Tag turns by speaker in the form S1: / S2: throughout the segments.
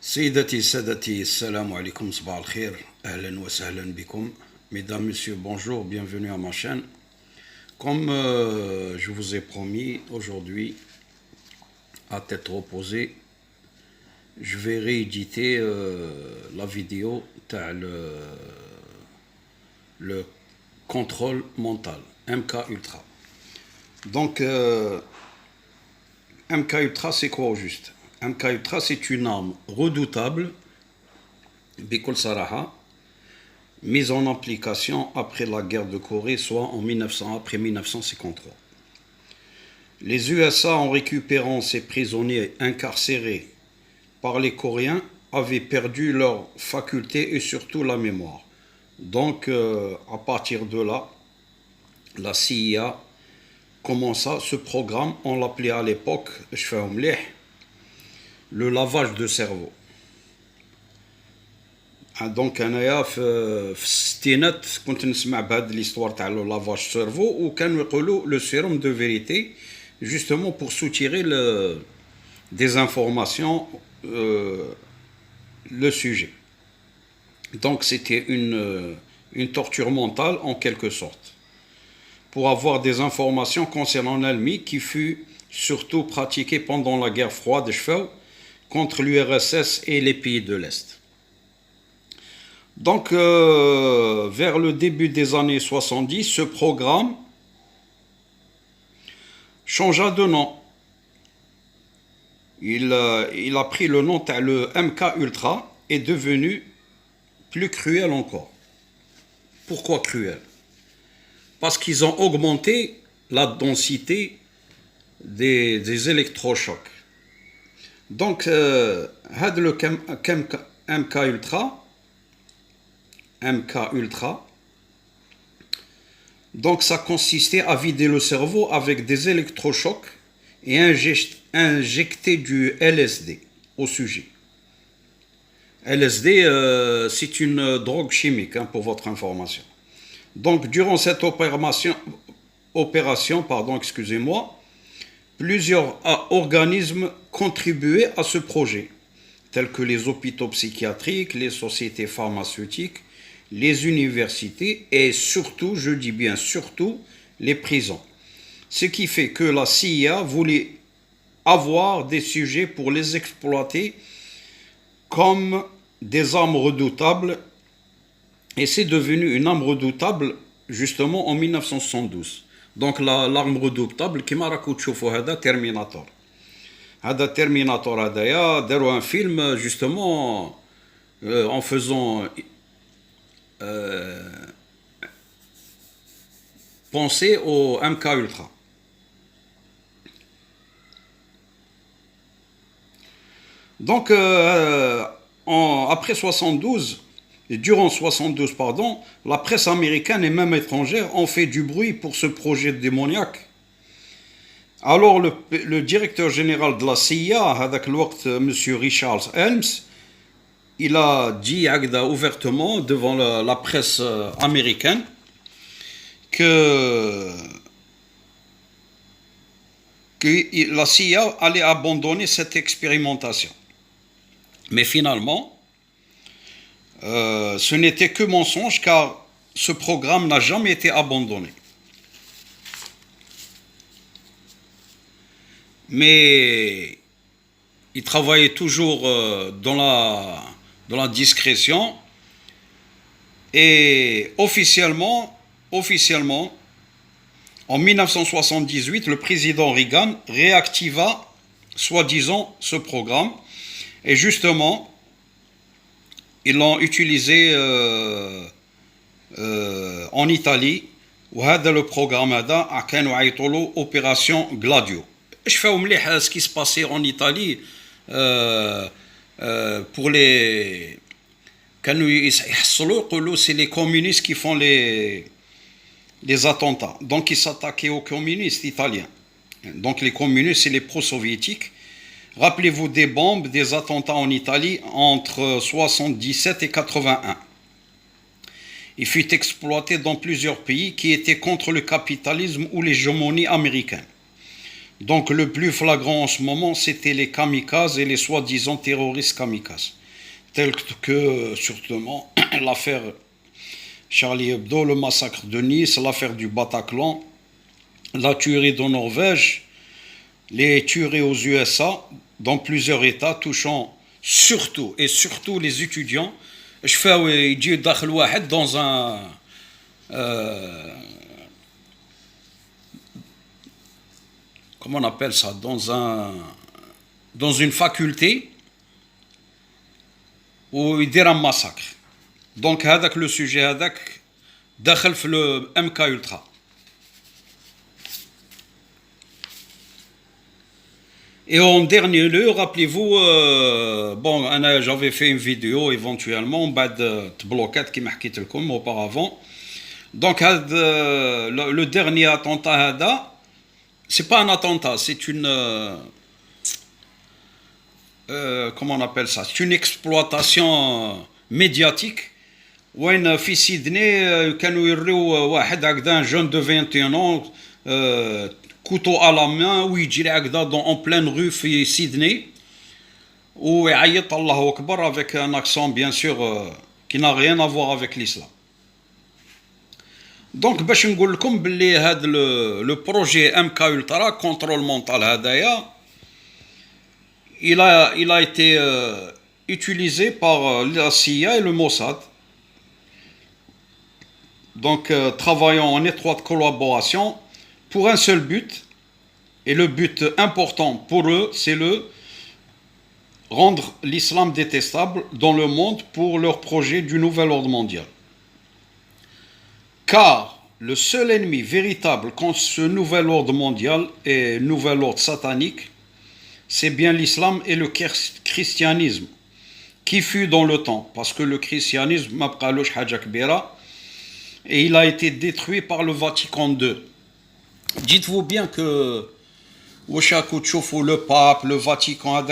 S1: سيدتي سادتي السلام عليكم صباح الخير أهلا وسهلا بكم. Mesdames, Messieurs, bonjour, bienvenue à ma chaîne. Comme je vous ai promis, aujourd'hui, à tête reposée, je vais rééditer la vidéo le contrôle mental, MK Ultra. Donc, MK Ultra, c'est quoi au juste? MK Ultra, c'est une arme redoutable, Bikol Saraha, mise en application après la guerre de Corée, soit après 1953. Les USA, en récupérant ces prisonniers incarcérés par les Coréens, avaient perdu leur faculté et surtout la mémoire. Donc, à partir de là, la CIA commença ce programme, on l'appelait à l'époque, le lavage de cerveau. دونك انايا في الستينات كنت نسمع بهاد ليستوار تاع لو لافاج سيرفو وكانوا يقولوا لو سيروم دو فيريتي justement pour soutirer des informations le sujet. Donc c'était une torture mentale en quelque sorte pour avoir des informations concernant l'ennemi qui fut surtout pratiquée pendant la guerre froide contre l'URSS et les pays de l'Est. Donc, vers le début des années 70, ce programme changea de nom. Il a pris le nom, le MK Ultra, est devenu plus cruel encore. Pourquoi cruel? Parce qu'ils ont augmenté la densité des électrochocs. Donc, le MK Ultra, donc ça consistait à vider le cerveau avec des électrochocs et injecter du LSD au sujet. LSD, c'est une drogue chimique, pour votre information. Donc durant cette opération, plusieurs organismes contribuaient à ce projet, tels que les hôpitaux psychiatriques, les sociétés pharmaceutiques, les universités et surtout, je dis bien surtout, les prisons. Ce qui fait que la CIA voulait avoir des sujets pour les exploiter comme des armes redoutables et c'est devenu une arme redoutable justement en 1972. Donc l'arme redoutable qui m'a raconté Terminator. هذا Terminator هذايا داروا un film justement en faisant penser au MK Ultra. Donc, après 72, et durant 72, la presse américaine et même étrangère ont fait du bruit pour ce projet démoniaque. Alors, le directeur général de la CIA, avec M. Richard Helms, il a dit ouvertement devant la presse américaine que la CIA allait abandonner cette expérimentation. Mais finalement, ce n'était que mensonge car ce programme n'a jamais été abandonné. Mais il travaillait toujours dans la discrétion et officiellement, en 1978, le président Reagan réactiva, soi-disant, ce programme et justement, ils l'ont utilisé en Italie وهذا le programme هذا كانوا يعيطوا له opération Gladio. Je fais ce qui se passait en Italie pour les c'est les communistes qui font les attentats. Donc ils s'attaquaient aux communistes italiens. Donc les communistes, c'est les pro-soviétiques. Rappelez-vous des bombes, des attentats en Italie entre 77 et 81. Il fut exploité dans plusieurs pays qui étaient contre le capitalisme ou l'hégémonie américaine. Donc le plus flagrant en ce moment, c'était les kamikazes et les soi-disant terroristes kamikazes, tels que sûrement l'affaire Charlie Hebdo, le massacre de Nice, l'affaire du Bataclan, la tuerie de Norvège, les tueries aux USA, dans plusieurs États, touchant surtout et surtout les étudiants. Je fais يجي داخل واحد dans un comment on appelle ça, dans une faculté où il y a un massacre. Donc هذاك le sujet هذاك داخل في le MK Ultra. Et en dernier lieu, rappelez-vous, bon, j'avais fait une vidéo éventuellement, بعد تبلوكات كيما حكيت لكم auparavant. Donc le dernier attentat هذا, c'est pas un attentat, c'est une comment on appelle ça, c'est une exploitation médiatique. وين في سيدني كانوا يريو واحد هكذا un jeune de 21 ans couteau à la main ويجري هكذا en pleine rue في سيدني ويعيط الله أكبر avec un accent bien sûr qui n'a rien à voir avec l'islam. Donc باش نقول لكم باللي هذا le projet MK Ultra contrôle mental هذايا il a été utilisé par la CIA et le Mossad. Donc travaillant en étroite collaboration pour un seul but, et le but important pour eux, c'est le rendre l'islam détestable dans le monde pour leur projet du nouvel ordre mondial. Car le seul ennemi véritable contre ce nouvel ordre mondial et nouvel ordre satanique, c'est bien l'islam et le christianisme qui fut dans le temps, parce que le christianisme ma bqalosh haja kbira, et il a été détruit par le Vatican II. Dites-vous bien que le pape, le Vatican,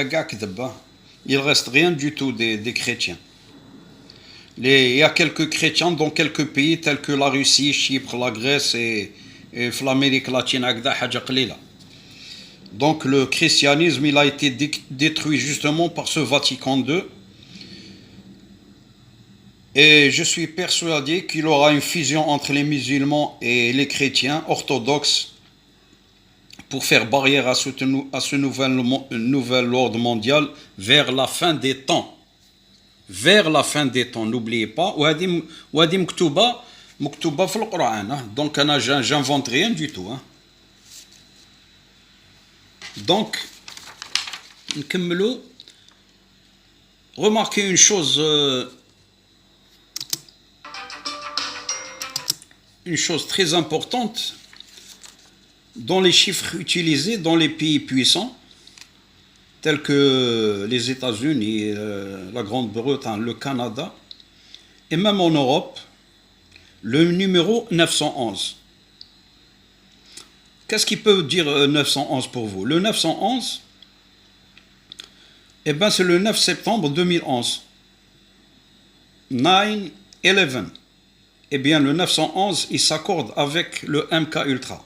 S1: il reste rien du tout des chrétiens. Il y a quelques chrétiens dans quelques pays tels que la Russie, Chypre, la Grèce et l'Amérique latine. Donc le christianisme, il a été détruit justement par ce Vatican II. Et je suis persuadé qu'il y aura une fusion entre les musulmans et les chrétiens orthodoxes pour faire barrière à ce nouvel ordre mondial vers la fin des temps. Vers la fin des temps, n'oubliez pas. وهذه مكتوبة في القرآن. Donc j'invente rien du tout. Donc نكملوا. Remarquez une chose. Une chose très importante dans les chiffres utilisés dans les pays puissants tels que les États-Unis, la Grande-Bretagne, le Canada et même en Europe, le numéro 911. Qu'est-ce qui peut dire 911 pour vous? Le 911, eh ben c'est le 9 septembre 2011. 9/11. Eh bien, le 911, il s'accorde avec le MK Ultra.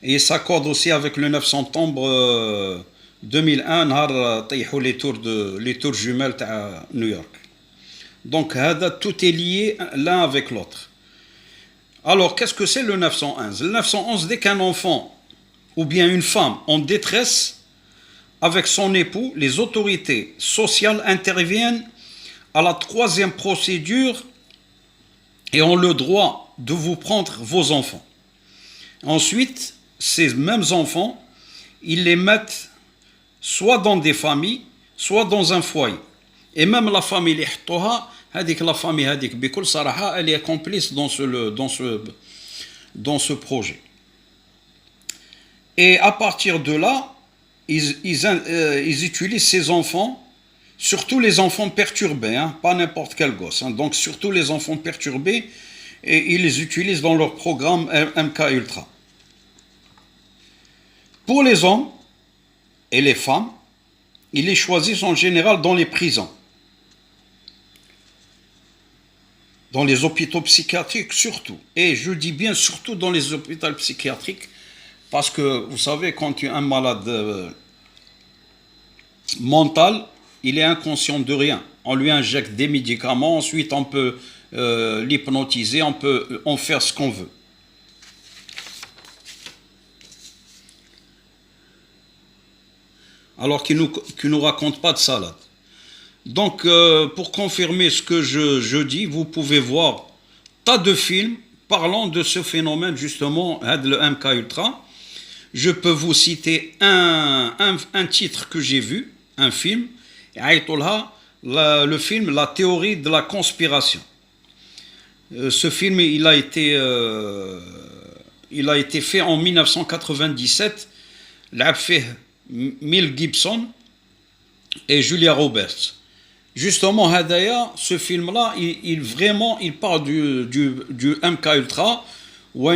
S1: Et il s'accorde aussi avec le 9 septembre 2001, les tours jumelles à New York. Donc, tout est lié l'un avec l'autre. Alors, qu'est-ce que c'est le 911? Le 911, dès qu'un enfant ou bien une femme en détresse avec son époux, les autorités sociales interviennent à la troisième procédure et ont le droit de vous prendre vos enfants. Ensuite, ces mêmes enfants, ils les mettent soit dans des familles, soit dans un foyer. Et même la famille, la famille, elle est complice dans ce projet. Et à partir de là, ils utilisent ces enfants, surtout les enfants perturbés, pas n'importe quel gosse. Donc surtout les enfants perturbés, et ils les utilisent dans leur programme MK Ultra. Pour les hommes et les femmes, ils les choisissent en général dans les prisons, dans les hôpitaux psychiatriques surtout. Et je dis bien surtout dans les hôpitaux psychiatriques, Parce que, vous savez, quand tu es un malade mental, il est inconscient de rien. On lui injecte des médicaments, ensuite on peut l'hypnotiser, on peut en faire ce qu'on veut. Alors qu'il nous raconte pas de salade. Donc, pour confirmer ce que je dis, vous pouvez voir tas de films parlant de ce phénomène, justement, le MK Ultra. Je peux vous citer un titre que j'ai vu, un film, le film La théorie de la conspiration. Ce film, il a été fait en 1997. L'a fait Mel Gibson et Julia Roberts. Justement, Hadaya, ce film-là, il parle du MK Ultra, où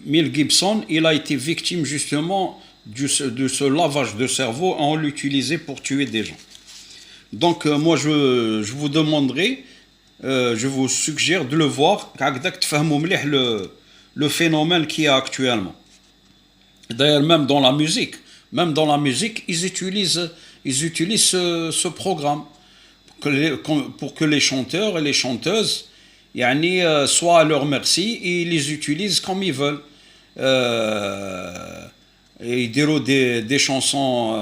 S1: Mel Gibson, il a été victime justement de ce lavage de cerveau, on l'utilisait pour tuer des gens. Donc moi je vous demanderai, je vous suggère de le voir, le phénomène qu'il y a actuellement. D'ailleurs même dans la musique, ils utilisent ce programme pour que les chanteurs et les chanteuses soient à leur merci et ils les utilisent comme ils veulent. Et ils diront des chansons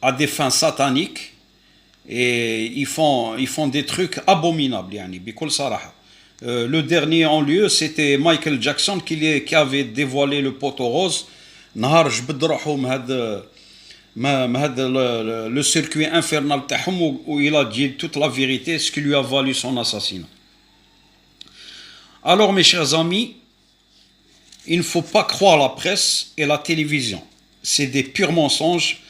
S1: à des fins sataniques et ils font des trucs abominables. Le dernier en lieu, c'était Michael Jackson qui avait dévoilé le poteau rose. Le circuit infernal où il a dit toute la vérité, ce qui lui a valu son assassinat. Alors mes chers amis, il ne faut pas croire la presse et la télévision. C'est des purs mensonges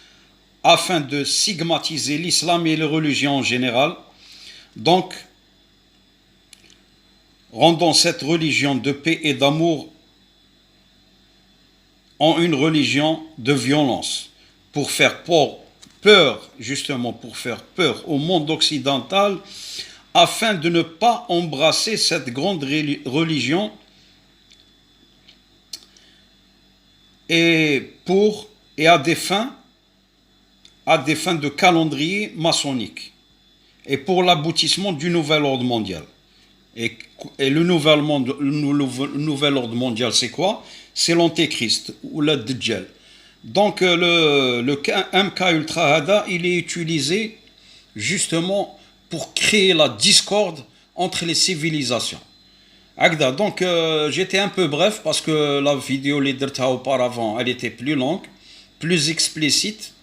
S1: afin de stigmatiser l'islam et les religions en général. Donc, rendons cette religion de paix et d'amour en une religion de violence, pour faire peur, justement pour faire peur au monde occidental, afin de ne pas embrasser cette grande religion et à des fins de calendrier maçonnique et pour l'aboutissement du nouvel ordre mondial. Et le nouvel ordre mondial, c'est quoi? C'est l'antéchrist ou le Dajjal. Donc le MK Ultra Hada, il est utilisé justement pour créer la discorde entre les civilisations. Donc j'étais un peu bref parce que la vidéo les auparavant, elle était plus longue, plus explicite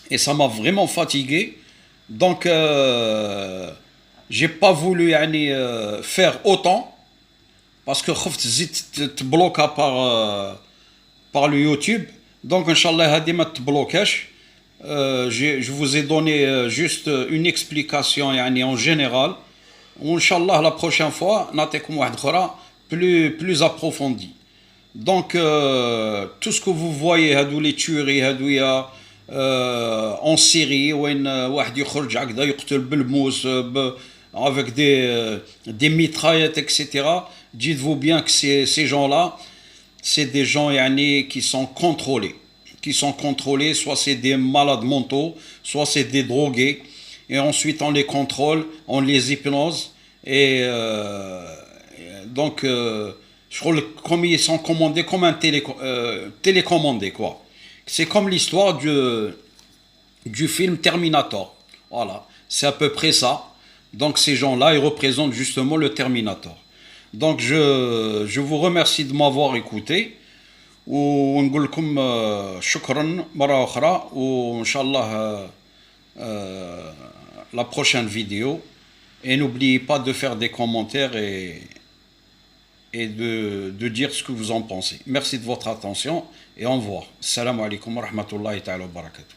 S1: et ça m'a vraiment fatigué. Donc j'ai pas voulu faire autant parce que te bloque par le YouTube. Donc inchallah hadi ma te bloquesh. Je vous ai donné juste une explication en général. Inch'Allah la prochaine fois نعطيكم واحد اخرى plus approfondie. Donc tout ce que vous voyez هادو les tueries هادويا en Syrie وين واحد يخرج هكذا يقتل بالموس avec des mitraillettes etc. Dites-vous bien que ces gens-là c'est des gens qui sont contrôlés, soit c'est des malades mentaux, soit c'est des drogués, et ensuite on les contrôle, on les hypnose, et donc je crois comme ils sont commandés comme un télécommandé quoi. C'est comme l'histoire du film Terminator. Voilà, c'est à peu près ça. Donc ces gens-là, ils représentent justement le Terminator. Donc je vous remercie de m'avoir écouté. ونقول لكم شكرا مرة أخرى وإن شاء الله la prochaine vidéo. Et n'oubliez pas de faire des commentaires et de dire ce que vous en pensez. Merci de votre attention et au revoir. Assalamu alaikum wa rahmatullahi ta'ala wa barakatuh.